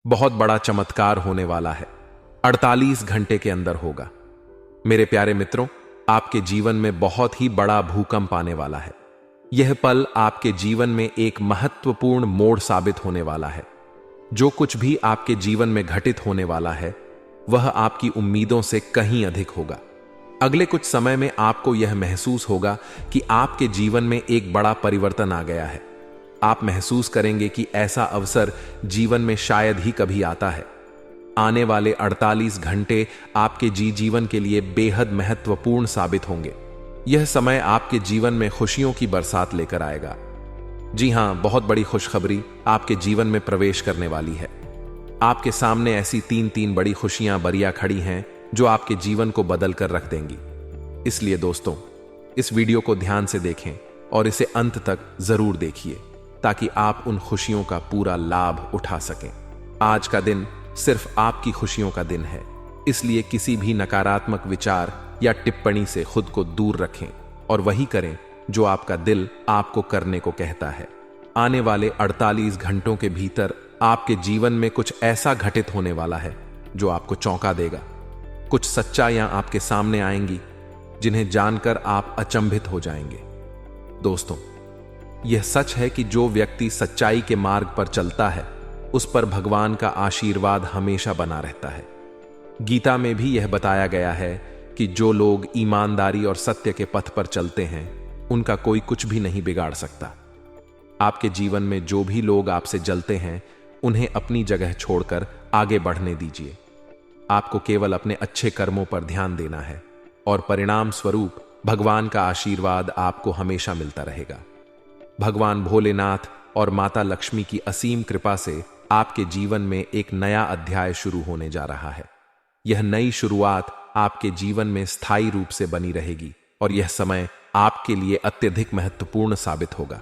बहुत बड़ा चमत्कार होने वाला है। 48 घंटे के अंदर होगा। मेरे प्यारे मित्रों, आपके जीवन में बहुत ही बड़ा भूकंप आने वाला है। यह पल आपके जीवन में एक महत्वपूर्ण मोड़ साबित होने वाला है। जो कुछ भी आपके जीवन में घटित होने वाला है वह आपकी उम्मीदों से कहीं अधिक होगा। अगले कुछ समय में आपको यह महसूस होगा कि आपके जीवन में एक बड़ा परिवर्तन आ गया है। आप महसूस करेंगे कि ऐसा अवसर जीवन में शायद ही कभी आता है। आने वाले 48 घंटे आपके जीवन के लिए बेहद महत्वपूर्ण साबित होंगे। यह समय आपके जीवन में खुशियों की बरसात लेकर आएगा। जी हां, बहुत बड़ी खुशखबरी आपके जीवन में प्रवेश करने वाली है। आपके सामने ऐसी तीन बड़ी खुशियां बरिया खड़ी हैं जो आपके जीवन को बदल कर रख देंगी। इसलिए दोस्तों, इस वीडियो को ध्यान से देखें और इसे अंत तक जरूर देखिए ताकि आप उन खुशियों का पूरा लाभ उठा सकें। आज का दिन सिर्फ आपकी खुशियों का दिन है, इसलिए किसी भी नकारात्मक विचार या टिप्पणी से खुद को दूर रखें और वही करें जो आपका दिल आपको करने को कहता है। आने वाले 48 घंटों के भीतर आपके जीवन में कुछ ऐसा घटित होने वाला है जो आपको चौंका देगा। कुछ सच्चाइयां आपके सामने आएंगी जिन्हें जानकर आप अचंभित हो जाएंगे। दोस्तों, यह सच है कि जो व्यक्ति सच्चाई के मार्ग पर चलता है उस पर भगवान का आशीर्वाद हमेशा बना रहता है। गीता में भी यह बताया गया है कि जो लोग ईमानदारी और सत्य के पथ पर चलते हैं उनका कोई कुछ भी नहीं बिगाड़ सकता। आपके जीवन में जो भी लोग आपसे जलते हैं उन्हें अपनी जगह छोड़कर आगे बढ़ने दीजिए। आपको केवल अपने अच्छे कर्मों पर ध्यान देना है और परिणाम स्वरूप भगवान का आशीर्वाद आपको हमेशा मिलता रहेगा। भगवान भोलेनाथ और माता लक्ष्मी की असीम कृपा से आपके जीवन में एक नया अध्याय शुरू होने जा रहा है। यह नई शुरुआत आपके जीवन में स्थायी रूप से बनी रहेगी और यह समय आपके लिए अत्यधिक महत्वपूर्ण साबित होगा।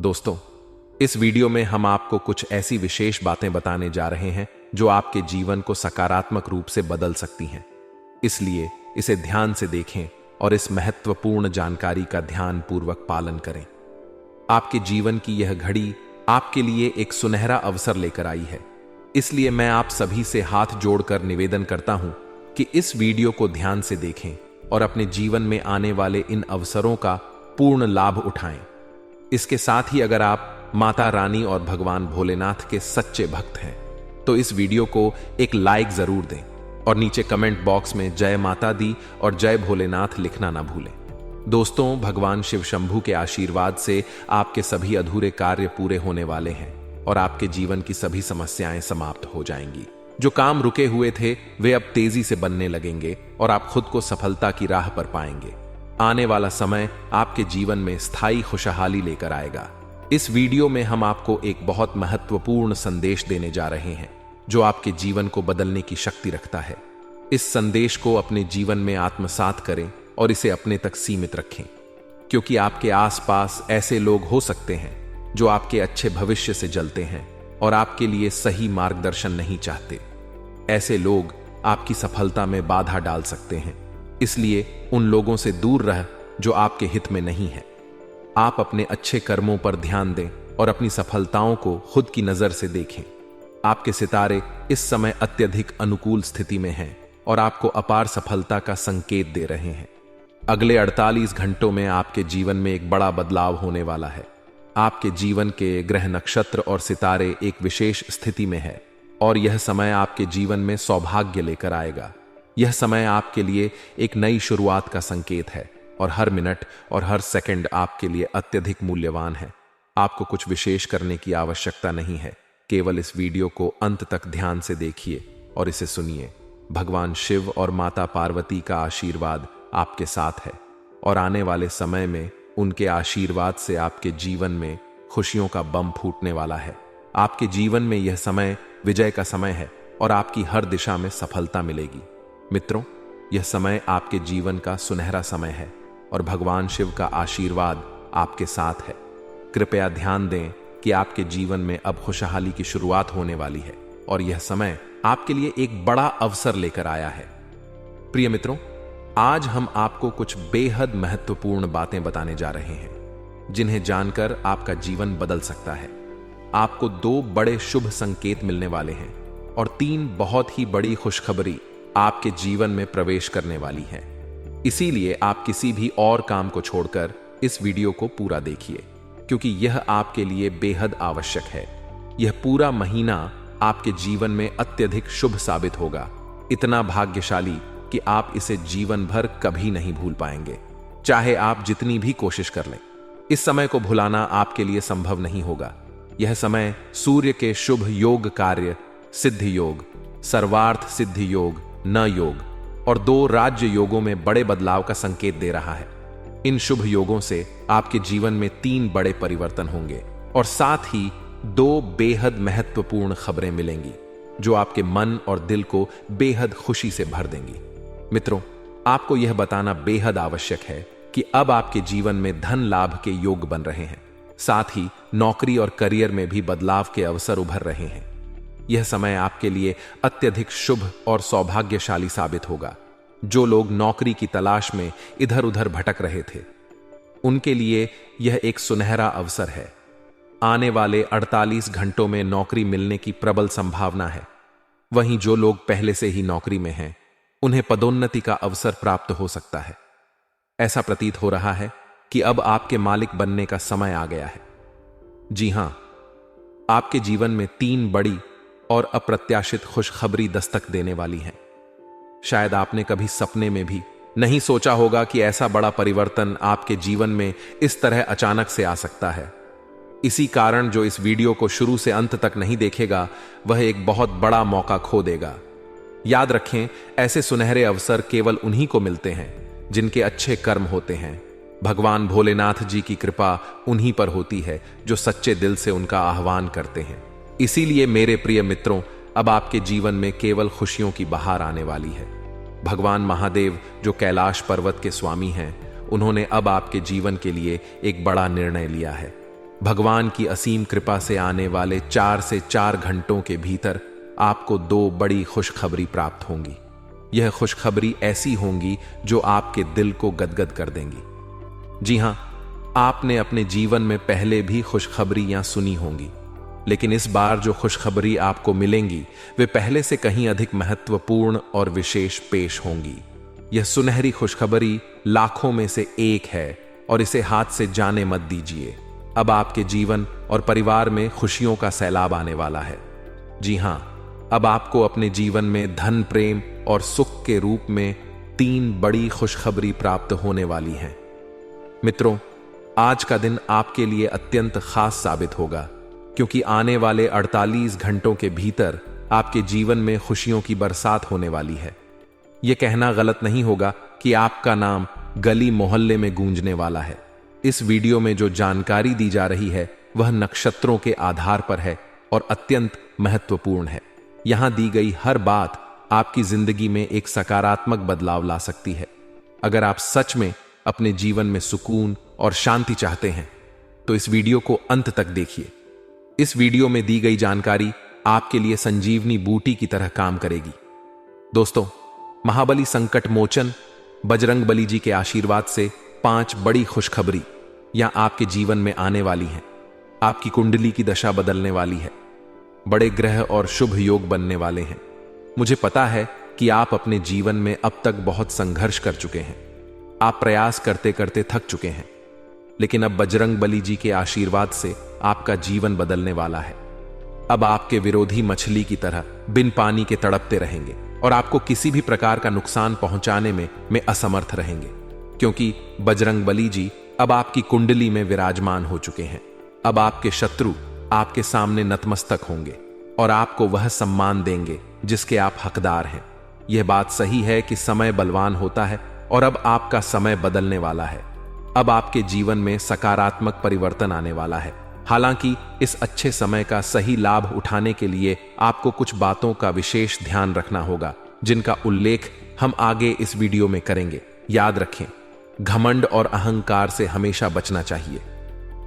दोस्तों, इस वीडियो में हम आपको कुछ ऐसी विशेष बातें बताने जा रहे हैं जो आपके जीवन को सकारात्मक रूप से बदल सकती हैं। इसलिए इसे ध्यान से देखें और इस महत्वपूर्ण जानकारी का ध्यानपूर्वक पालन करें। आपके जीवन की यह घड़ी आपके लिए एक सुनहरा अवसर लेकर आई है। इसलिए मैं आप सभी से हाथ जोड़कर निवेदन करता हूं कि इस वीडियो को ध्यान से देखें और अपने जीवन में आने वाले इन अवसरों का पूर्ण लाभ उठाएं। इसके साथ ही अगर आप माता रानी और भगवान भोलेनाथ के सच्चे भक्त हैं तो इस वीडियो को एक लाइक जरूर दें और नीचे कमेंट बॉक्स में जय माता दी और जय भोलेनाथ लिखना ना भूलें। दोस्तों, भगवान शिव शंभू के आशीर्वाद से आपके सभी अधूरे कार्य पूरे होने वाले हैं और आपके जीवन की सभी समस्याएं समाप्त हो जाएंगी। जो काम रुके हुए थे वे अब तेजी से बनने लगेंगे और आप खुद को सफलता की राह पर पाएंगे। आने वाला समय आपके जीवन में स्थायी खुशहाली लेकर आएगा। इस वीडियो में हम आपको एक बहुत महत्वपूर्ण संदेश देने जा रहे हैं जो आपके जीवन को बदलने की शक्ति रखता है। इस संदेश को अपने जीवन में आत्मसात करें और इसे अपने तक सीमित रखें, क्योंकि आपके आसपास ऐसे लोग हो सकते हैं जो आपके अच्छे भविष्य से जलते हैं और आपके लिए सही मार्गदर्शन नहीं चाहते। ऐसे लोग आपकी सफलता में बाधा डाल सकते हैं, इसलिए उन लोगों से दूर रह जो आपके हित में नहीं है। आप अपने अच्छे कर्मों पर ध्यान दें और अपनी सफलताओं को खुद की नजर से देखें। आपके सितारे इस समय अत्यधिक अनुकूल स्थिति में हैं और आपको अपार सफलता का संकेत दे रहे हैं। अगले 48 घंटों में आपके जीवन में एक बड़ा बदलाव होने वाला है। आपके जीवन के ग्रह, नक्षत्र और सितारे एक विशेष स्थिति में है और यह समय आपके जीवन में सौभाग्य लेकर आएगा। यह समय आपके लिए एक नई शुरुआत का संकेत है और हर मिनट और हर सेकंड आपके लिए अत्यधिक मूल्यवान है। आपको कुछ विशेष करने की आवश्यकता नहीं है, केवल इस वीडियो को अंत तक ध्यान से देखिए और इसे सुनिए। भगवान शिव और माता पार्वती का आशीर्वाद आपके साथ है और आने वाले समय में उनके आशीर्वाद से आपके जीवन में खुशियों का बम फूटने वाला है। आपके जीवन में यह समय विजय का समय है और आपकी हर दिशा में सफलता मिलेगी। मित्रों, यह समय आपके जीवन का सुनहरा समय है और भगवान शिव का आशीर्वाद आपके साथ है। कृपया ध्यान दें कि आपके जीवन में अब खुशहाली की शुरुआत होने वाली है और यह समय आपके लिए एक बड़ा अवसर लेकर आया है। प्रिय मित्रों, आज हम आपको कुछ बेहद महत्वपूर्ण बातें बताने जा रहे हैं जिन्हें जानकर आपका जीवन बदल सकता है। आपको 2 बड़े शुभ संकेत मिलने वाले हैं और 3 बहुत ही बड़ी खुशखबरी आपके जीवन में प्रवेश करने वाली है। इसीलिए आप किसी भी और काम को छोड़कर इस वीडियो को पूरा देखिए, क्योंकि यह आपके लिए बेहद आवश्यक है। यह पूरा महीना आपके जीवन में अत्यधिक शुभ साबित होगा, इतना भाग्यशाली कि आप इसे जीवन भर कभी नहीं भूल पाएंगे, चाहे आप जितनी भी कोशिश कर लें। इस समय को भुलाना आपके लिए संभव नहीं होगा। यह समय सूर्य के शुभ योग कार्य, सिद्धि योग, सर्वार्थ सिद्धि योग, न योग और 2 राज्य योगों में बड़े बदलाव का संकेत दे रहा है। इन शुभ योगों से आपके जीवन में 3 बड़े परिवर्तन होंगे और साथ ही 2 बेहद महत्वपूर्ण खबरें मिलेंगी जो आपके मन और दिल को बेहद खुशी से भर देंगी। मित्रों, आपको यह बताना बेहद आवश्यक है कि अब आपके जीवन में धन लाभ के योग बन रहे हैं। साथ ही नौकरी और करियर में भी बदलाव के अवसर उभर रहे हैं। यह समय आपके लिए अत्यधिक शुभ और सौभाग्यशाली साबित होगा। जो लोग नौकरी की तलाश में इधर उधर भटक रहे थे, उनके लिए यह एक सुनहरा अवसर है। आने वाले 48 घंटों में नौकरी मिलने की प्रबल संभावना है। वहीं जो लोग पहले से ही नौकरी में हैं, उन्हें पदोन्नति का अवसर प्राप्त हो सकता है। ऐसा प्रतीत हो रहा है कि अब आपके मालिक बनने का समय आ गया है। जी हां, आपके जीवन में 3 बड़ी और अप्रत्याशित खुशखबरी दस्तक देने वाली है। शायद आपने कभी सपने में भी नहीं सोचा होगा कि ऐसा बड़ा परिवर्तन आपके जीवन में इस तरह अचानक से आ सकता है। इसी कारण जो इस वीडियो को शुरू से अंत तक नहीं देखेगा, वह एक बहुत बड़ा मौका खो देगा। याद रखें, ऐसे सुनहरे अवसर केवल उन्हीं को मिलते हैं जिनके अच्छे कर्म होते हैं। भगवान भोलेनाथ जी की कृपा उन्हीं पर होती है जो सच्चे दिल से उनका आह्वान करते हैं। इसीलिए मेरे प्रिय मित्रों, अब आपके जीवन में केवल खुशियों की बहार आने वाली है। भगवान महादेव जो कैलाश पर्वत के स्वामी हैं, उन्होंने अब आपके जीवन के लिए एक बड़ा निर्णय लिया है। भगवान की असीम कृपा से आने वाले 4 से 4 घंटों के भीतर आपको 2 बड़ी खुशखबरी प्राप्त होंगी। यह खुशखबरी ऐसी होंगी जो आपके दिल को गदगद कर देंगी। जी हां, आपने अपने जीवन में पहले भी खुशखबरियां सुनी होंगी, लेकिन इस बार जो खुशखबरी आपको मिलेंगी वे पहले से कहीं अधिक महत्वपूर्ण और विशेष पेश होंगी। यह सुनहरी खुशखबरी लाखों में से एक है और इसे हाथ से जाने मत दीजिए। अब आपके जीवन और परिवार में खुशियों का सैलाब आने वाला है। जी हां, अब आपको अपने जीवन में धन, प्रेम और सुख के रूप में 3 बड़ी खुशखबरी प्राप्त होने वाली है। मित्रों, आज का दिन आपके लिए अत्यंत खास साबित होगा, क्योंकि आने वाले 48 घंटों के भीतर आपके जीवन में खुशियों की बरसात होने वाली है। यह कहना गलत नहीं होगा कि आपका नाम गली मोहल्ले में गूंजने वाला है। इस वीडियो में जो जानकारी दी जा रही है वह नक्षत्रों के आधार पर है और अत्यंत महत्वपूर्ण है। यहां दी गई हर बात आपकी जिंदगी में एक सकारात्मक बदलाव ला सकती है। अगर आप सच में अपने जीवन में सुकून और शांति चाहते हैं तो इस वीडियो को अंत तक देखिए। इस वीडियो में दी गई जानकारी आपके लिए संजीवनी बूटी की तरह काम करेगी। दोस्तों, महाबली संकट मोचन बजरंग बली जी के आशीर्वाद से 5 बड़ी खुशखबरी या आपके जीवन में आने वाली हैं। आपकी कुंडली की दशा बदलने वाली है। बड़े ग्रह और शुभ योग बनने वाले हैं। मुझे पता है कि आप अपने जीवन में अब तक बहुत संघर्ष कर चुके हैं। आप प्रयास करते करते थक चुके हैं, लेकिन अब बजरंग बली जी के आशीर्वाद से आपका जीवन बदलने वाला है। अब आपके विरोधी मछली की तरह बिन पानी के तड़पते रहेंगे और आपको किसी भी प्रकार का नुकसान पहुंचाने में असमर्थ रहेंगे, क्योंकि बजरंग बली जी अब आपकी कुंडली में विराजमान हो चुके हैं। अब आपके शत्रु आपके सामने नतमस्तक होंगे और आपको वह सम्मान देंगे जिसके आप हकदार हैं। यह बात सही है कि समय बलवान होता है और अब आपका समय बदलने वाला है। अब आपके जीवन में सकारात्मक परिवर्तन आने वाला है। हालांकि इस अच्छे समय का सही लाभ उठाने के लिए आपको कुछ बातों का विशेष ध्यान रखना होगा, जिनका उल्लेख हम आगे इस वीडियो में करेंगे। याद रखें, घमंड और अहंकार से हमेशा बचना चाहिए।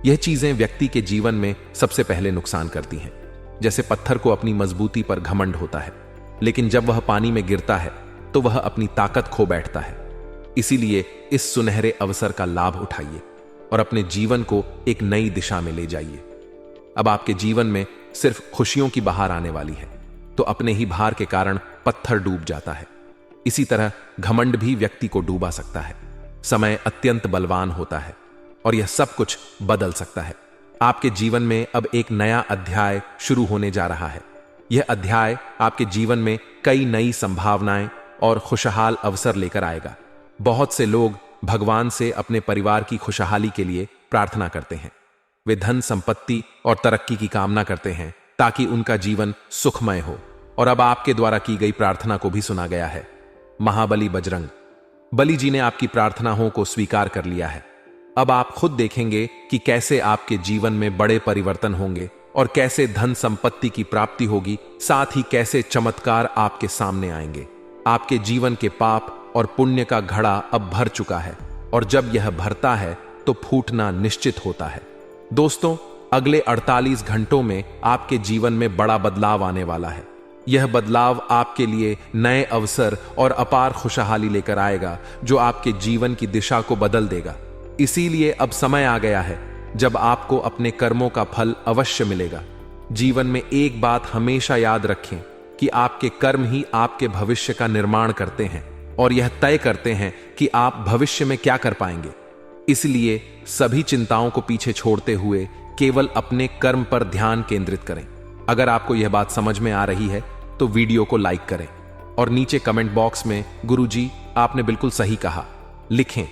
यह चीजें व्यक्ति के जीवन में सबसे पहले नुकसान करती हैं। जैसे पत्थर को अपनी मजबूती पर घमंड होता है, लेकिन जब वह पानी में गिरता है तो वह अपनी ताकत खो बैठता है। इसीलिए इस सुनहरे अवसर का लाभ उठाइए और अपने जीवन को एक नई दिशा में ले जाइए। अब आपके जीवन में सिर्फ खुशियों की बहार आने वाली है, तो अपने ही भार के कारण पत्थर डूब जाता है। इसी तरह घमंड भी व्यक्ति को डूबा सकता है। समय अत्यंत बलवान होता है और यह सब कुछ बदल सकता है। आपके जीवन में अब एक नया अध्याय शुरू होने जा रहा है। यह अध्याय आपके जीवन में कई नई संभावनाएं और खुशहाल अवसर लेकर आएगा। बहुत से लोग भगवान से अपने परिवार की खुशहाली के लिए प्रार्थना करते हैं। वे धन संपत्ति और तरक्की की कामना करते हैं ताकि उनका जीवन सुखमय हो। और अब आपके द्वारा की गई प्रार्थना को भी सुना गया है। महाबली बजरंग बली जी ने आपकी प्रार्थनाओं को स्वीकार कर लिया है। अब आप खुद देखेंगे कि कैसे आपके जीवन में बड़े परिवर्तन होंगे और कैसे धन संपत्ति की प्राप्ति होगी, साथ ही कैसे चमत्कार आपके सामने आएंगे। आपके जीवन के पाप और पुण्य का घड़ा अब भर चुका है और जब यह भरता है तो फूटना निश्चित होता है। दोस्तों, अगले 48 घंटों में आपके जीवन में बड़ा बदलाव आने वाला है। यह बदलाव आपके लिए नए अवसर और अपार खुशहाली लेकर आएगा, जो आपके जीवन की दिशा को बदल देगा। इसीलिए अब समय आ गया है जब आपको अपने कर्मों का फल अवश्य मिलेगा। जीवन में एक बात हमेशा याद रखें कि आपके कर्म ही आपके भविष्य का निर्माण करते हैं और यह तय करते हैं कि आप भविष्य में क्या कर पाएंगे। इसलिए सभी चिंताओं को पीछे छोड़ते हुए केवल अपने कर्म पर ध्यान केंद्रित करें। अगर आपको यह बात समझ में आ रही है तो वीडियो को लाइक करें और नीचे कमेंट बॉक्स में गुरुजी आपने बिल्कुल सही कहा लिखें।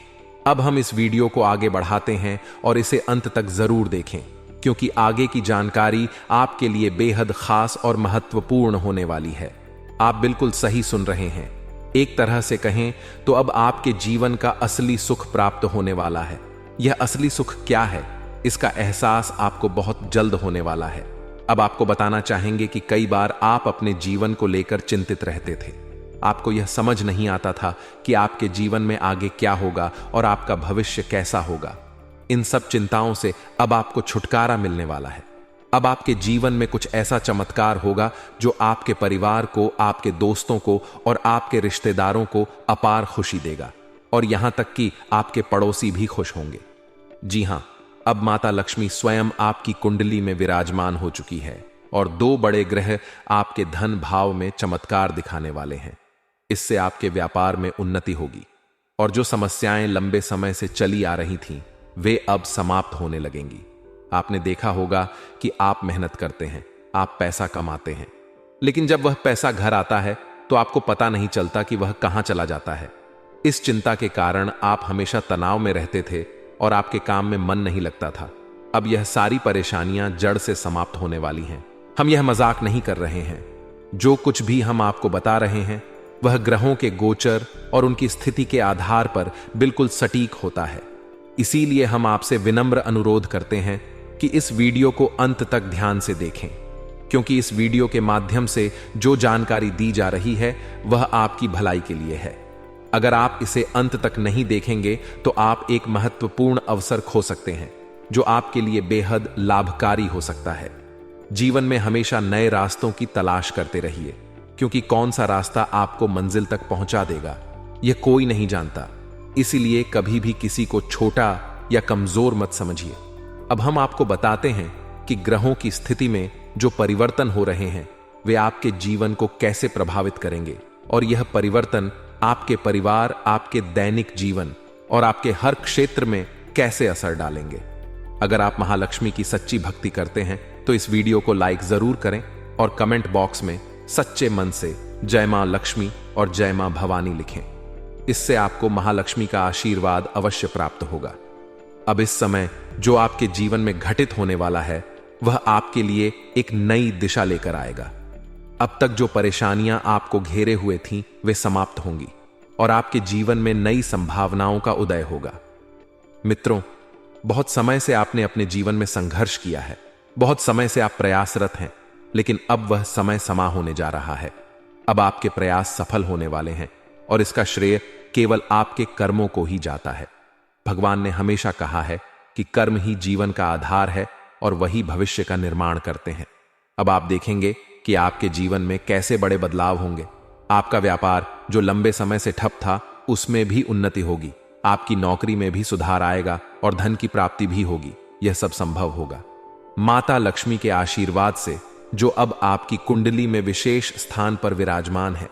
अब हम इस वीडियो को आगे बढ़ाते हैं और इसे अंत तक जरूर देखें, क्योंकि आगे की जानकारी आपके लिए बेहद खास और महत्वपूर्ण होने वाली है। आप बिल्कुल सही सुन रहे हैं। एक तरह से कहें तो अब आपके जीवन का असली सुख प्राप्त होने वाला है। यह असली सुख क्या है, इसका एहसास आपको बहुत जल्द होने वाला है। अब आपको बताना चाहेंगे कि कई बार आप अपने जीवन को लेकर चिंतित रहते थे। आपको यह समझ नहीं आता था कि आपके जीवन में आगे क्या होगा और आपका भविष्य कैसा होगा। इन सब चिंताओं से अब आपको छुटकारा मिलने वाला है। अब आपके जीवन में कुछ ऐसा चमत्कार होगा जो आपके परिवार को, आपके दोस्तों को और आपके रिश्तेदारों को अपार खुशी देगा, और यहां तक कि आपके पड़ोसी भी खुश होंगे। जी हां, अब माता लक्ष्मी स्वयं आपकी कुंडली में विराजमान हो चुकी है और 2 बड़े ग्रह आपके धन भाव में चमत्कार दिखाने वाले हैं। इससे आपके व्यापार में उन्नति होगी और जो समस्याएं लंबे समय से चली आ रही थीं, वे अब समाप्त होने लगेंगी। आपने देखा होगा कि आप मेहनत करते हैं, आप पैसा कमाते हैं, लेकिन जब वह पैसा घर आता है तो आपको पता नहीं चलता कि वह कहां चला जाता है। इस चिंता के कारण आप हमेशा तनाव में रहते थे और आपके काम में मन नहीं लगता था। अब यह सारी परेशानियां जड़ से समाप्त होने वाली हैं। हम यह मजाक नहीं कर रहे हैं। जो कुछ भी हम आपको बता रहे हैं वह ग्रहों के गोचर और उनकी स्थिति के आधार पर बिल्कुल सटीक होता है। इसीलिए हम आपसे विनम्र अनुरोध करते हैं कि इस वीडियो को अंत तक ध्यान से देखें, क्योंकि इस वीडियो के माध्यम से जो जानकारी दी जा रही है वह आपकी भलाई के लिए है। अगर आप इसे अंत तक नहीं देखेंगे तो आप एक महत्वपूर्ण अवसर खो सकते हैं, जो आपके लिए बेहद लाभकारी हो सकता है। जीवन में हमेशा नए रास्तों की तलाश करते रहिए, क्योंकि कौन सा रास्ता आपको मंजिल तक पहुंचा देगा यह कोई नहीं जानता। इसीलिए कभी भी किसी को छोटा या कमजोर मत समझिए। अब हम आपको बताते हैं कि ग्रहों की स्थिति में जो परिवर्तन हो रहे हैं वे आपके जीवन को कैसे प्रभावित करेंगे, और यह परिवर्तन आपके परिवार, आपके दैनिक जीवन और आपके हर क्षेत्र में कैसे असर डालेंगे। अगर आप महालक्ष्मी की सच्ची भक्ति करते हैं तो इस वीडियो को लाइक जरूर करें और कमेंट बॉक्स में सच्चे मन से जय मां लक्ष्मी और जय मां भवानी लिखें। इससे आपको महालक्ष्मी का आशीर्वाद अवश्य प्राप्त होगा। अब इस समय जो आपके जीवन में घटित होने वाला है वह आपके लिए एक नई दिशा लेकर आएगा। अब तक जो परेशानियां आपको घेरे हुए थीं वे समाप्त होंगी और आपके जीवन में नई संभावनाओं का उदय होगा। मित्रों, बहुत समय से आपने अपने जीवन में संघर्ष किया है, बहुत समय से आप प्रयासरत हैं, लेकिन अब वह समय समा होने जा रहा है। अब आपके प्रयास सफल होने वाले हैं और इसका श्रेय केवल आपके कर्मों को ही जाता है। भगवान ने हमेशा कहा है कि कर्म ही जीवन का आधार है और वही भविष्य का निर्माण करते हैं। अब आप देखेंगे कि आपके जीवन में कैसे बड़े बदलाव होंगे। आपका व्यापार जो लंबे समय से ठप था उसमें भी उन्नति होगी, आपकी नौकरी में भी सुधार आएगा और धन की प्राप्ति भी होगी। यह सब संभव होगा। माता लक्ष्मी के आशीर्वाद से, जो अब आपकी कुंडली में विशेष स्थान पर विराजमान है,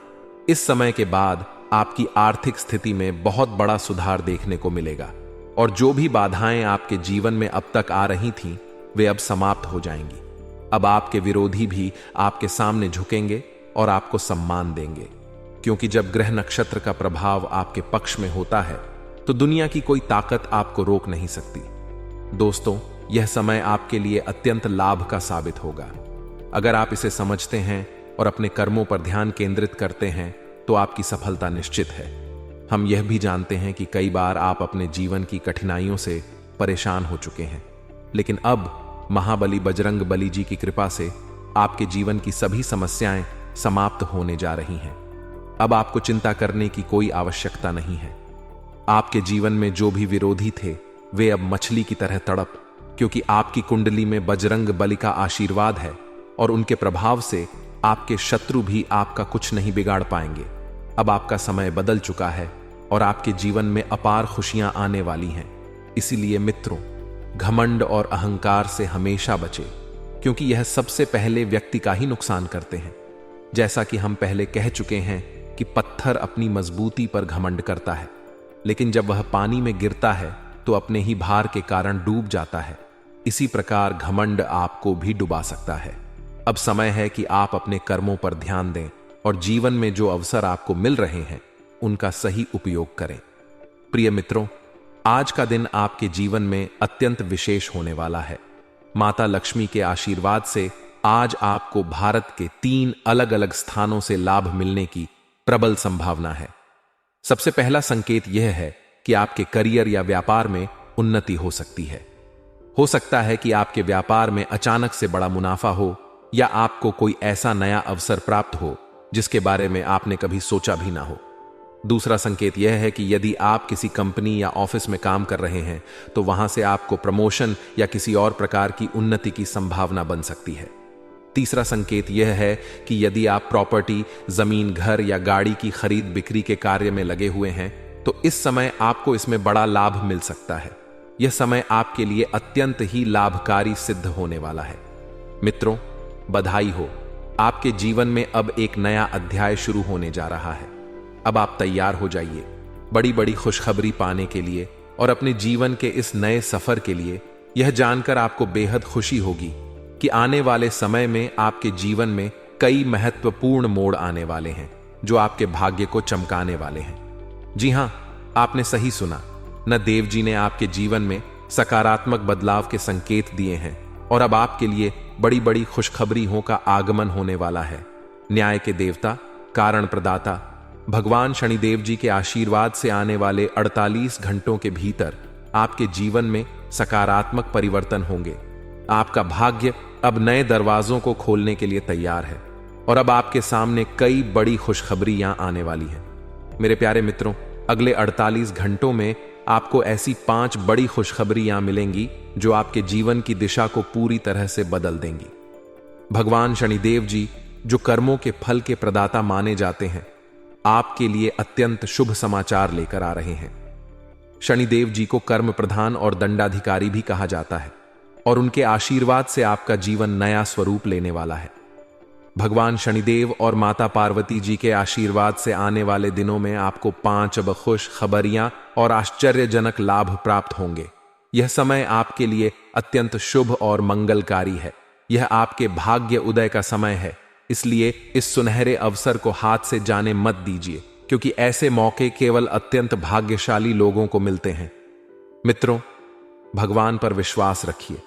इस समय के बाद आपकी आर्थिक स्थिति में बहुत बड़ा सुधार देखने को मिलेगा और जो भी बाधाएं आपके जीवन में अब तक आ रही थीं, वे अब समाप्त हो जाएंगी। अब आपके विरोधी भी आपके सामने झुकेंगे और आपको सम्मान देंगे, क्योंकि जब ग्रह नक्षत्र का प्रभाव आपके पक्ष में होता है तो दुनिया की कोई ताकत आपको रोक नहीं सकती। दोस्तों, यह समय आपके लिए अत्यंत लाभ का साबित होगा। अगर आप इसे समझते हैं और अपने कर्मों पर ध्यान केंद्रित करते हैं तो आपकी सफलता निश्चित है। हम यह भी जानते हैं कि कई बार आप अपने जीवन की कठिनाइयों से परेशान हो चुके हैं, लेकिन अब महाबली बजरंग बली जी की कृपा से आपके जीवन की सभी समस्याएं समाप्त होने जा रही हैं। अब आपको चिंता करने की कोई आवश्यकता नहीं है। आपके जीवन में जो भी विरोधी थे, वे अब मछली की तरह तड़प, क्योंकि आपकी कुंडली में बजरंग बली का आशीर्वाद है और उनके प्रभाव से आपके शत्रु भी आपका कुछ नहीं बिगाड़ पाएंगे। अब आपका समय बदल चुका है और आपके जीवन में अपार खुशियां आने वाली हैं। इसीलिए मित्रों, घमंड और अहंकार से हमेशा बचें, क्योंकि यह सबसे पहले व्यक्ति का ही नुकसान करते हैं। जैसा कि हम पहले कह चुके हैं कि पत्थर अपनी मजबूती पर घमंड करता है, लेकिन जब वह पानी में गिरता है तो अपने ही भार के कारण डूब जाता है। इसी प्रकार घमंड आपको भी डुबा सकता है। अब समय है कि आप अपने कर्मों पर ध्यान दें और जीवन में जो अवसर आपको मिल रहे हैं उनका सही उपयोग करें। प्रिय मित्रों, आज का दिन आपके जीवन में अत्यंत विशेष होने वाला है। माता लक्ष्मी के आशीर्वाद से आज आपको भारत के 3 अलग अलग स्थानों से लाभ मिलने की प्रबल संभावना है। सबसे पहला संकेत यह है कि आपके करियर या व्यापार में उन्नति हो सकती है। हो सकता है कि आपके व्यापार में अचानक से बड़ा मुनाफा हो या आपको कोई ऐसा नया अवसर प्राप्त हो जिसके बारे में आपने कभी सोचा भी ना हो। दूसरा संकेत यह है कि यदि आप किसी कंपनी या ऑफिस में काम कर रहे हैं तो वहां से आपको प्रमोशन या किसी और प्रकार की उन्नति की संभावना बन सकती है। तीसरा संकेत यह है कि यदि आप प्रॉपर्टी, जमीन, घर या गाड़ी की खरीद बिक्री के कार्य में लगे हुए हैं तो इस समय आपको इसमें बड़ा लाभ मिल सकता है। यह समय आपके लिए अत्यंत ही लाभकारी सिद्ध होने वाला है। मित्रों, बधाई हो, आपके जीवन में अब एक नया अध्याय शुरू होने जा रहा है। अब आप तैयार हो जाइए बड़ी बड़ी खुशखबरी पाने के लिए और अपने जीवन के इस नए सफर के लिए। यह जानकर आपको बेहद खुशी होगी कि आने वाले समय में आपके जीवन में कई महत्वपूर्ण मोड़ आने वाले हैं जो आपके भाग्य को चमकाने वाले हैं। जी हां, आपने सही सुना। न देव जी ने आपके जीवन में सकारात्मक बदलाव के संकेत दिए हैं और अब आपके लिए बड़ी बड़ी खुशखबरियों का आगमन होने वाला है। न्याय के देवता, कारण प्रदाता भगवान शनिदेव जी के आशीर्वाद से आने वाले 48 घंटों के भीतर आपके जीवन में सकारात्मक परिवर्तन होंगे। आपका भाग्य अब नए दरवाजों को खोलने के लिए तैयार है और अब आपके सामने कई बड़ी खुशखबरियां आने वाली हैं। मेरे प्यारे मित्रों, अगले 48 घंटों में आपको ऐसी 5 बड़ी खुशखबरियां मिलेंगी जो आपके जीवन की दिशा को पूरी तरह से बदल देंगी। भगवान शनिदेव जी, जो कर्मों के फल के प्रदाता माने जाते हैं, आपके लिए अत्यंत शुभ समाचार लेकर आ रहे हैं। शनिदेव जी को कर्म प्रधान और दंडाधिकारी भी कहा जाता है और उनके आशीर्वाद से आपका जीवन नया स्वरूप लेने वाला है। भगवान शनिदेव और माता पार्वती जी के आशीर्वाद से आने वाले दिनों में आपको 5 खुश खबरियां और आश्चर्यजनक लाभ प्राप्त होंगे। यह समय आपके लिए अत्यंत शुभ और मंगलकारी है। यह आपके भाग्य उदय का समय है, इसलिए इस सुनहरे अवसर को हाथ से जाने मत दीजिए, क्योंकि ऐसे मौके केवल अत्यंत भाग्यशाली लोगों को मिलते हैं। मित्रों, भगवान पर विश्वास रखिए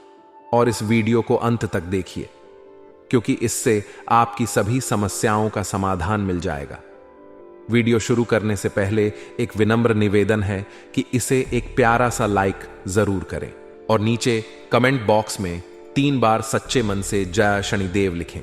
और इस वीडियो को अंत तक देखिए, क्योंकि इससे आपकी सभी समस्याओं का समाधान मिल जाएगा। वीडियो शुरू करने से पहले एक विनम्र निवेदन है कि इसे एक प्यारा सा लाइक जरूर करें और नीचे कमेंट बॉक्स में 3 बार सच्चे मन से जय शनिदेव लिखें।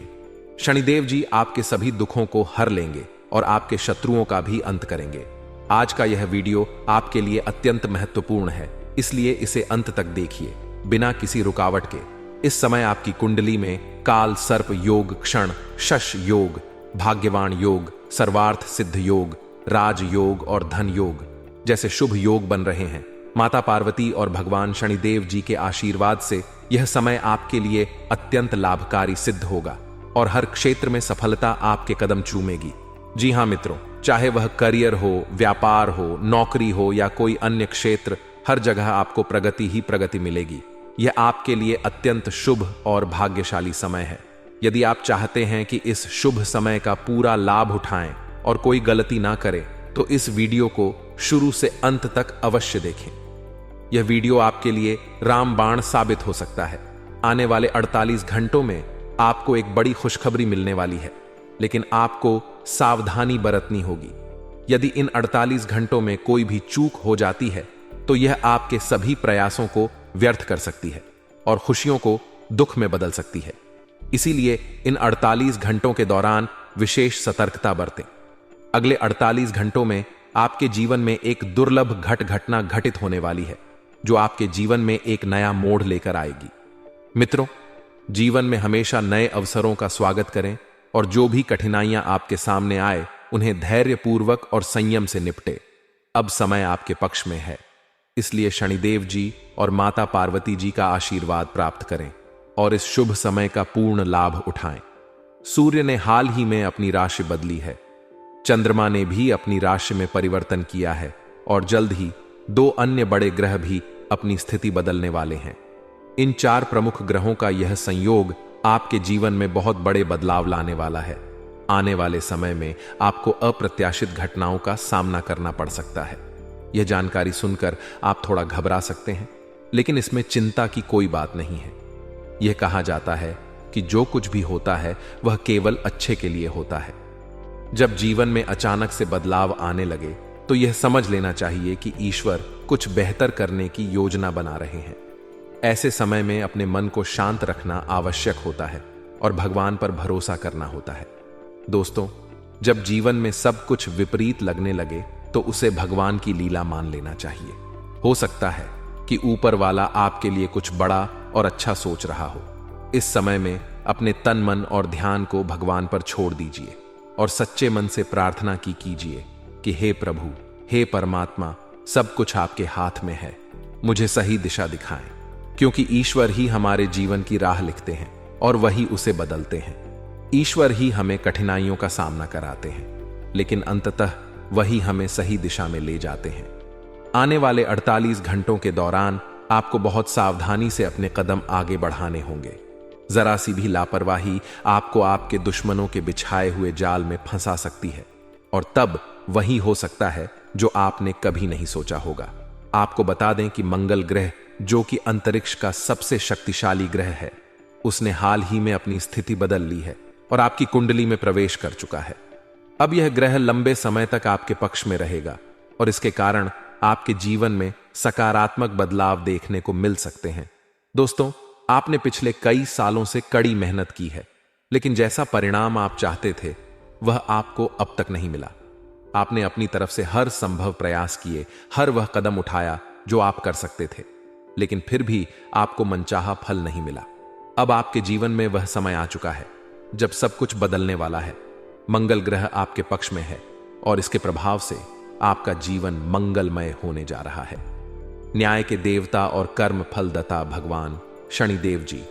शनिदेव जी आपके सभी दुखों को हर लेंगे और आपके शत्रुओं का भी अंत करेंगे। आज का यह वीडियो आपके लिए अत्यंत महत्वपूर्ण है, इसलिए इसे अंत तक देखिए बिना किसी रुकावट के। इस समय आपकी कुंडली में काल सर्प योग, क्षण शश योग, भाग्यवान योग, सर्वार्थ सिद्ध योग, राज योग और धन योग जैसे शुभ योग बन रहे हैं। माता पार्वती और भगवान शनिदेव जी के आशीर्वाद से यह समय आपके लिए अत्यंत लाभकारी सिद्ध होगा और हर क्षेत्र में सफलता आपके कदम चूमेगी। जी हां मित्रों, चाहे वह करियर हो, व्यापार हो, नौकरी हो या कोई अन्य क्षेत्र, हर जगह आपको प्रगति ही प्रगति मिलेगी। यह आपके लिए अत्यंत शुभ और भाग्यशाली समय है। यदि आप चाहते हैं कि इस शुभ समय का पूरा लाभ उठाएं और कोई गलती ना करें, तो इस वीडियो को शुरू से अंत तक अवश्य देखें। यह वीडियो आपके लिए रामबाण साबित हो सकता है। आने वाले 48 घंटों में आपको एक बड़ी खुशखबरी मिलने वाली है, लेकिन आपको सावधानी बरतनी होगी। यदि इन 48 घंटों में कोई भी चूक हो जाती है, तो यह आपके सभी प्रयासों को व्यर्थ कर सकती है और खुशियों को दुख में बदल सकती है। इसीलिए इन 48 घंटों के दौरान विशेष सतर्कता बरतें। अगले 48 घंटों में आपके जीवन में एक दुर्लभ घटना घटित होने वाली है, जो आपके जीवन में एक नया मोड़ लेकर आएगी। मित्रों, जीवन में हमेशा नए अवसरों का स्वागत करें और जो भी कठिनाइयां आपके सामने आए, उन्हें धैर्यपूर्वक और संयम से निपटे। अब समय आपके पक्ष में है, इसलिए शनिदेव जी और माता पार्वती जी का आशीर्वाद प्राप्त करें और इस शुभ समय का पूर्ण लाभ उठाएं। सूर्य ने हाल ही में अपनी राशि बदली है, चंद्रमा ने भी अपनी राशि में परिवर्तन किया है और जल्द ही 2 अन्य बड़े ग्रह भी अपनी स्थिति बदलने वाले हैं। इन 4 प्रमुख ग्रहों का यह संयोग आपके जीवन में बहुत बड़े बदलाव लाने वाला है। आने वाले समय में आपको अप्रत्याशित घटनाओं का सामना करना पड़ सकता है। यह जानकारी सुनकर आप थोड़ा घबरा सकते हैं, लेकिन इसमें चिंता की कोई बात नहीं है। यह कहा जाता है कि जो कुछ भी होता है वह केवल अच्छे के लिए होता है। जब जीवन में अचानक से बदलाव आने लगे, तो यह समझ लेना चाहिए कि ईश्वर कुछ बेहतर करने की योजना बना रहे हैं। ऐसे समय में अपने मन को शांत रखना आवश्यक होता है और भगवान पर भरोसा करना होता है। दोस्तों, जब जीवन में सब कुछ विपरीत लगने लगे, तो उसे भगवान की लीला मान लेना चाहिए। हो सकता है कि ऊपर वाला आपके लिए कुछ बड़ा और अच्छा सोच रहा हो। इस समय में अपने तन, मन और ध्यान को भगवान पर छोड़ दीजिए और सच्चे मन से प्रार्थना कीजिए कि हे प्रभु, हे परमात्मा, सब कुछ आपके हाथ में है, मुझे सही दिशा दिखाएं। क्योंकि ईश्वर ही हमारे जीवन की राह लिखते हैं और वही उसे बदलते हैं। ईश्वर ही हमें कठिनाइयों का सामना कराते हैं, लेकिन अंततः वही हमें सही दिशा में ले जाते हैं। आने वाले 48 घंटों के दौरान आपको बहुत सावधानी से अपने कदम आगे बढ़ाने होंगे। जरा सी भी लापरवाही आपको आपके दुश्मनों के बिछाए हुए जाल में फंसा सकती है और तब वही हो सकता है जो आपने कभी नहीं सोचा होगा। आपको बता दें कि मंगल ग्रह, जो कि अंतरिक्ष का सबसे शक्तिशाली ग्रह है, उसने हाल ही में अपनी स्थिति बदल ली है और आपकी कुंडली में प्रवेश कर चुका है। अब यह ग्रह लंबे समय तक आपके पक्ष में रहेगा और इसके कारण आपके जीवन में सकारात्मक बदलाव देखने को मिल सकते हैं। दोस्तों, आपने पिछले कई सालों से कड़ी मेहनत की है, लेकिन जैसा परिणाम आप चाहते थे वह आपको अब तक नहीं मिला। आपने अपनी तरफ से हर संभव प्रयास किए, हर वह कदम उठाया जो आप कर सकते थे, लेकिन फिर भी आपको मनचाहा फल नहीं मिला। अब आपके जीवन में वह समय आ चुका है जब सब कुछ बदलने वाला है। मंगल ग्रह आपके पक्ष में है और इसके प्रभाव से आपका जीवन मंगलमय होने जा रहा है। न्याय के देवता और कर्म फलदाता भगवान शनिदेव जी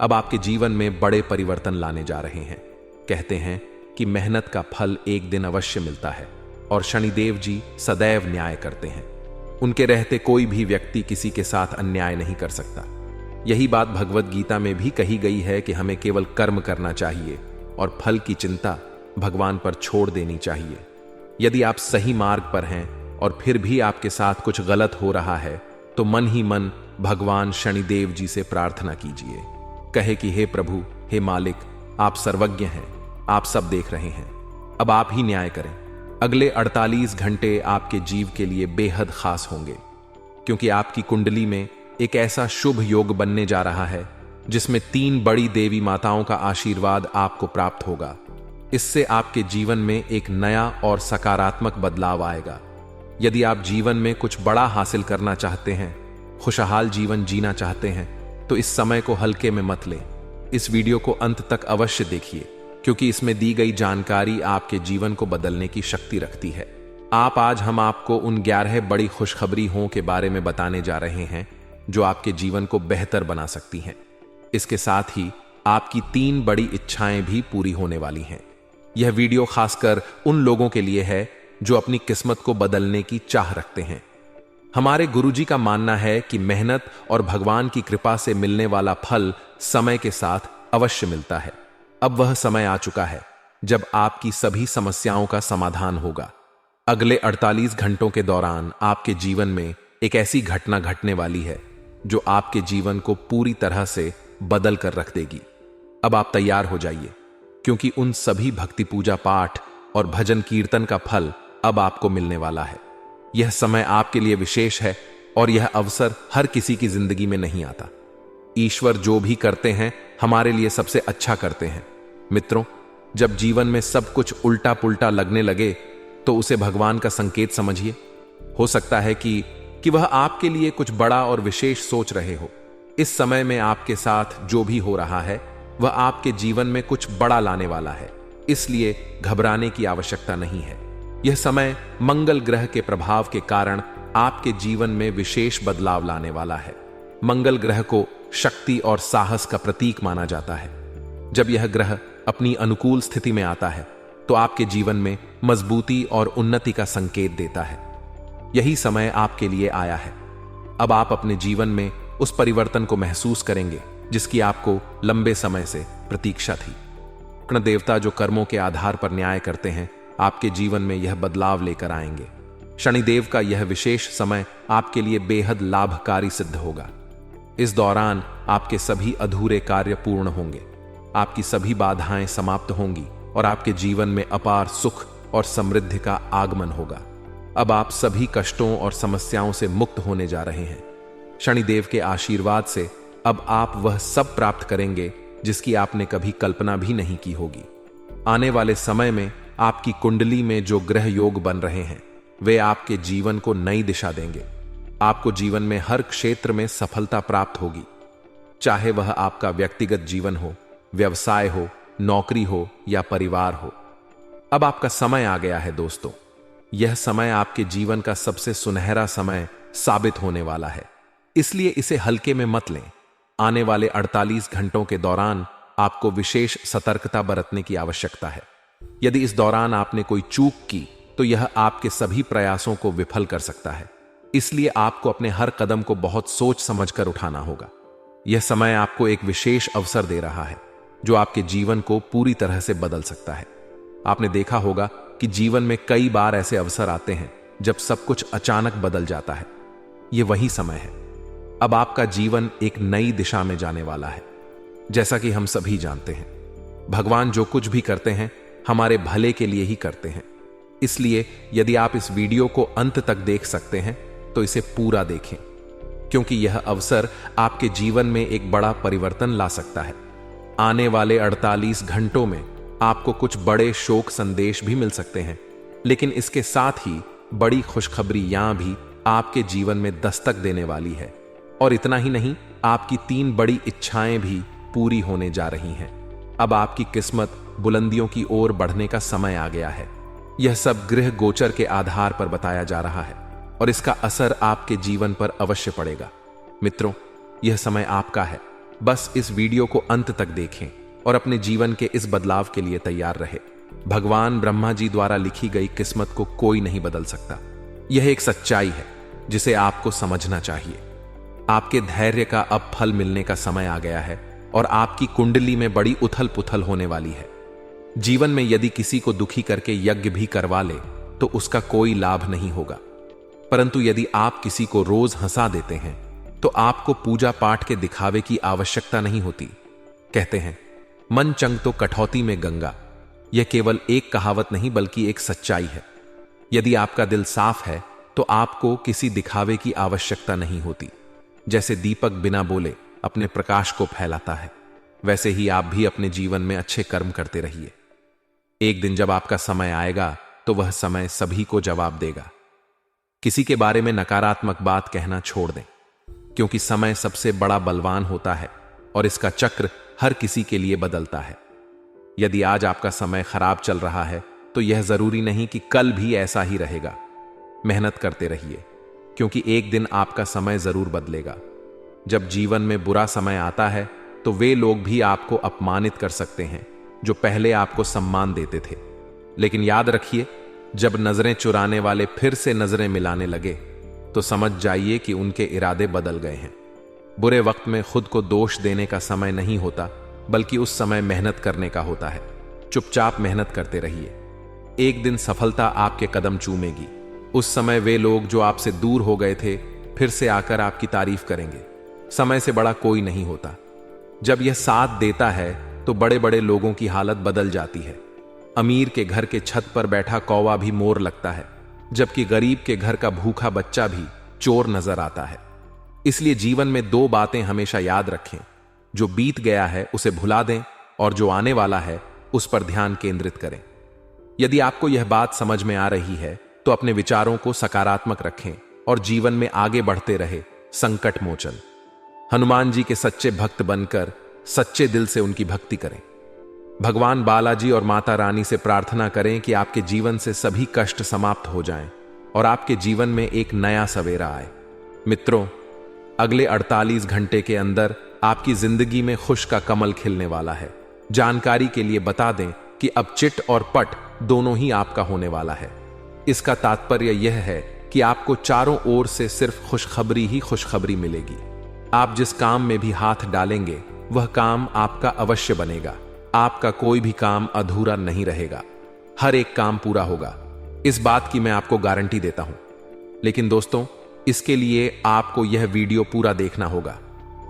अब आपके जीवन में बड़े परिवर्तन लाने जा रहे हैं। कहते हैं कि मेहनत का फल एक दिन अवश्य मिलता है और शनिदेव जी सदैव न्याय करते हैं। उनके रहते कोई भी व्यक्ति किसी के साथ अन्याय नहीं कर सकता। यही बात भगवद गीता में भी कही गई है कि हमें केवल कर्म करना चाहिए और फल की चिंता भगवान पर छोड़ देनी चाहिए। यदि आप सही मार्ग पर हैं और फिर भी आपके साथ कुछ गलत हो रहा है, तो मन ही मन भगवान शनिदेव जी से प्रार्थना कीजिए। कहे कि हे प्रभु, हे मालिक, आप सर्वज्ञ हैं, आप सब देख रहे हैं, अब आप ही न्याय करें। अगले 48 घंटे आपके जीव के लिए बेहद खास होंगे, क्योंकि आपकी कुंडली में एक ऐसा शुभ योग बनने जा रहा है जिसमें 3 बड़ी देवी माताओं का आशीर्वाद आपको प्राप्त होगा। इससे आपके जीवन में एक नया और सकारात्मक बदलाव आएगा। यदि आप जीवन में कुछ बड़ा हासिल करना चाहते हैं, खुशहाल जीवन जीना चाहते हैं, तो इस समय को हल्के में मत लें। इस वीडियो को अंत तक अवश्य देखिए, क्योंकि इसमें दी गई जानकारी आपके जीवन को बदलने की शक्ति रखती है। आज हम आपको उन 11 बड़ी खुशखबरी हों के बारे में बताने जा रहे हैं जो आपके जीवन को बेहतर बना सकती हैं। इसके साथ ही आपकी 3 बड़ी इच्छाएं भी पूरी होने वाली हैं। यह वीडियो खासकर उन लोगों के लिए है जो अपनी किस्मत को बदलने की चाह रखते हैं। हमारे गुरुजी का मानना है कि मेहनत और भगवान की कृपा से मिलने वाला फल समय के साथ अवश्य मिलता है। अब वह समय आ चुका है जब आपकी सभी समस्याओं का समाधान होगा। अगले 48 घंटों के दौरान आपके जीवन में एक ऐसी घटना घटने वाली है जो आपके जीवन को पूरी तरह से बदल कर रख देगी। अब आप तैयार हो जाइए, क्योंकि उन सभी भक्ति पूजा पाठ और भजन कीर्तन का फल अब आपको मिलने वाला है। यह समय आपके लिए विशेष है और यह अवसर हर किसी की जिंदगी में नहीं आता। ईश्वर जो भी करते हैं हमारे लिए सबसे अच्छा करते हैं। मित्रों, जब जीवन में सब कुछ उल्टा पुल्टा लगने लगे तो उसे भगवान का संकेत समझिए। हो सकता है कि वह आपके लिए कुछ बड़ा और विशेष सोच रहे हो। इस समय में आपके साथ जो भी हो रहा है वह आपके जीवन में कुछ बड़ा लाने वाला है, इसलिए घबराने की आवश्यकता नहीं है। यह समय मंगल ग्रह के प्रभाव के कारण आपके जीवन में विशेष बदलाव लाने वाला है। मंगल ग्रह को शक्ति और साहस का प्रतीक माना जाता है। जब यह ग्रह अपनी अनुकूल स्थिति में आता है तो आपके जीवन में मजबूती और उन्नति का संकेत देता है। यही समय आपके लिए आया है। अब आप अपने जीवन में उस परिवर्तन को महसूस करेंगे जिसकी आपको लंबे समय से प्रतीक्षा थी। कृष्ण देवता जो कर्मों के आधार पर न्याय करते हैं, आपके जीवन में यह बदलाव लेकर आएंगे। शनिदेव का यह विशेष समय आपके लिए बेहद लाभकारी सिद्ध होगा। इस दौरान आपके सभी अधूरे कार्य पूर्ण होंगे, आपकी सभी बाधाएं समाप्त होंगी और आपके जीवन में अपार सुख और समृद्धि का आगमन होगा। अब आप सभी कष्टों और समस्याओं से मुक्त होने जा रहे हैं। शनिदेव के आशीर्वाद से अब आप वह सब प्राप्त करेंगे जिसकी आपने कभी कल्पना भी नहीं की होगी। आने वाले समय में आपकी कुंडली में जो ग्रह योग बन रहे हैं वे आपके जीवन को नई दिशा देंगे। आपको जीवन में हर क्षेत्र में सफलता प्राप्त होगी, चाहे वह आपका व्यक्तिगत जीवन हो, व्यवसाय हो, नौकरी हो या परिवार हो। अब आपका समय आ गया है दोस्तों। यह समय आपके जीवन का सबसे सुनहरा समय साबित होने वाला है, इसलिए इसे हल्के में मत लें। आने वाले 48 घंटों के दौरान आपको विशेष सतर्कता बरतने की आवश्यकता है। यदि इस दौरान आपने कोई चूक की तो यह आपके सभी प्रयासों को विफल कर सकता है, इसलिए आपको अपने हर कदम को बहुत सोच समझकर उठाना होगा। यह समय आपको एक विशेष अवसर दे रहा है जो आपके जीवन को पूरी तरह से बदल सकता है। आपने देखा होगा कि जीवन में कई बार ऐसे अवसर आते हैं जब सब कुछ अचानक बदल जाता है। यह वही समय है। अब आपका जीवन एक नई दिशा में जाने वाला है। जैसा कि हम सभी जानते हैं, भगवान जो कुछ भी करते हैं हमारे भले के लिए ही करते हैं। इसलिए यदि आप इस वीडियो को अंत तक देख सकते हैं तो इसे पूरा देखें, क्योंकि यह अवसर आपके जीवन में एक बड़ा परिवर्तन ला सकता है। आने वाले 48 घंटों में आपको कुछ बड़े शोक संदेश भी मिल सकते हैं, लेकिन इसके साथ ही बड़ी खुशखबरियां भी आपके जीवन में दस्तक देने वाली है। और इतना ही नहीं, आपकी 3 बड़ी इच्छाएं भी पूरी होने जा रही हैं। अब आपकी किस्मत बुलंदियों की ओर बढ़ने का समय आ गया है। यह सब गृह गोचर के आधार पर बताया जा रहा है और इसका असर आपके जीवन पर अवश्य पड़ेगा। मित्रों, यह समय आपका है। बस इस वीडियो को अंत तक देखें और अपने जीवन के इस बदलाव के लिए तैयार रहे। भगवान ब्रह्मा जी द्वारा लिखी गई किस्मत को कोई नहीं बदल सकता। यह एक सच्चाई है जिसे आपको समझना चाहिए। आपके धैर्य का अब फल मिलने का समय आ गया है और आपकी कुंडली में बड़ी उथल पुथल होने वाली है। जीवन में यदि किसी को दुखी करके यज्ञ भी करवा ले तो उसका कोई लाभ नहीं होगा, परंतु यदि आप किसी को रोज हंसा देते हैं तो आपको पूजा पाठ के दिखावे की आवश्यकता नहीं होती। कहते हैं, मन चंग तो कठौती में गंगा। यह केवल एक कहावत नहीं बल्कि एक सच्चाई है। यदि आपका दिल साफ है तो आपको किसी दिखावे की आवश्यकता नहीं होती। जैसे दीपक बिना बोले अपने प्रकाश को फैलाता है, वैसे ही आप भी अपने जीवन में अच्छे कर्म करते रहिए। एक दिन जब आपका समय आएगा तो वह समय सभी को जवाब देगा। किसी के बारे में नकारात्मक बात कहना छोड़ दें, क्योंकि समय सबसे बड़ा बलवान होता है और इसका चक्र हर किसी के लिए बदलता है। यदि आज आपका समय खराब चल रहा है तो यह जरूरी नहीं कि कल भी ऐसा ही रहेगा। मेहनत करते रहिए, क्योंकि एक दिन आपका समय जरूर बदलेगा। जब जीवन में बुरा समय आता है तो वे लोग भी आपको अपमानित कर सकते हैं जो पहले आपको सम्मान देते थे। लेकिन याद रखिए, जब नजरें चुराने वाले फिर से नजरें मिलाने लगे तो समझ जाइए कि उनके इरादे बदल गए हैं। बुरे वक्त में खुद को दोष देने का समय नहीं होता, बल्कि उस समय मेहनत करने का होता है। चुपचाप मेहनत करते रहिए, एक दिन सफलता आपके कदम चूमेगी। उस समय वे लोग जो आपसे दूर हो गए थे फिर से आकर आपकी तारीफ करेंगे। समय से बड़ा कोई नहीं होता। जब यह साथ देता है तो बड़े बड़े लोगों की हालत बदल जाती है। अमीर के घर के छत पर बैठा कौवा भी मोर लगता है, जबकि गरीब के घर का भूखा बच्चा भी चोर नजर आता है। इसलिए जीवन में दो बातें हमेशा याद रखें, जो बीत गया है उसे भुला दें और जो आने वाला है उस पर ध्यान केंद्रित करें। यदि आपको यह बात समझ में आ रही है तो अपने विचारों को सकारात्मक रखें और जीवन में आगे बढ़ते रहे। संकट मोचन हनुमान जी के सच्चे भक्त बनकर सच्चे दिल से उनकी भक्ति करें। भगवान बालाजी और माता रानी से प्रार्थना करें कि आपके जीवन से सभी कष्ट समाप्त हो जाएं और आपके जीवन में एक नया सवेरा आए। मित्रों, अगले 48 घंटे के अंदर आपकी जिंदगी में खुश का कमल खिलने वाला है। जानकारी के लिए बता दें कि अब चिट और पट दोनों ही आपका होने वाला है। इसका तात्पर्य यह है कि आपको चारों ओर से सिर्फ खुशखबरी ही खुशखबरी मिलेगी। आप जिस काम में भी हाथ डालेंगे वह काम आपका अवश्य बनेगा। आपका कोई भी काम अधूरा नहीं रहेगा, हर एक काम पूरा होगा। इस बात की मैं आपको गारंटी देता हूं। लेकिन दोस्तों, इसके लिए आपको यह वीडियो पूरा देखना होगा।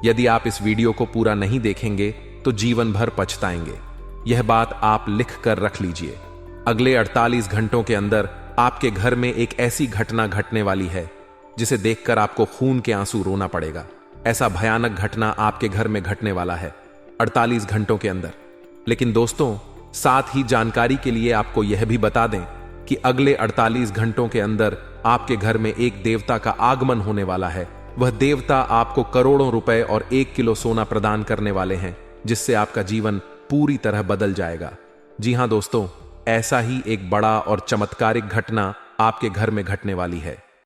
यदि आप इस वीडियो को पूरा नहीं देखेंगे तो जीवन भर पछताएंगे। यह बात आप लिख कर रख लीजिए। अगले 48 घंटों के अंदर आपके घर में एक ऐसी घटना घटने वाली है जिसे देखकर आपको खून के आंसू रोना पड़ेगा। ऐसा भयानक घटना आपके घर में घटने वाला है 48 घंटों के अंदर। लेकिन दोस्तों, साथ ही जानकारी के लिए आपको यह भी बता दें कि अगले 48 घंटों के अंदर आपके घर में एक देवता का आगमन होने वाला है। वह देवता आपको करोड़ों रुपए और 1 किलो सोना प्रदान करने वाले हैं, जिससे आपका जीवन पूरी तरह बदल जाएगा। जी हां दोस्तों, ऐसा ही एक बड़ा और चमत्कारिक घटना आपके घर में घटने वाली है।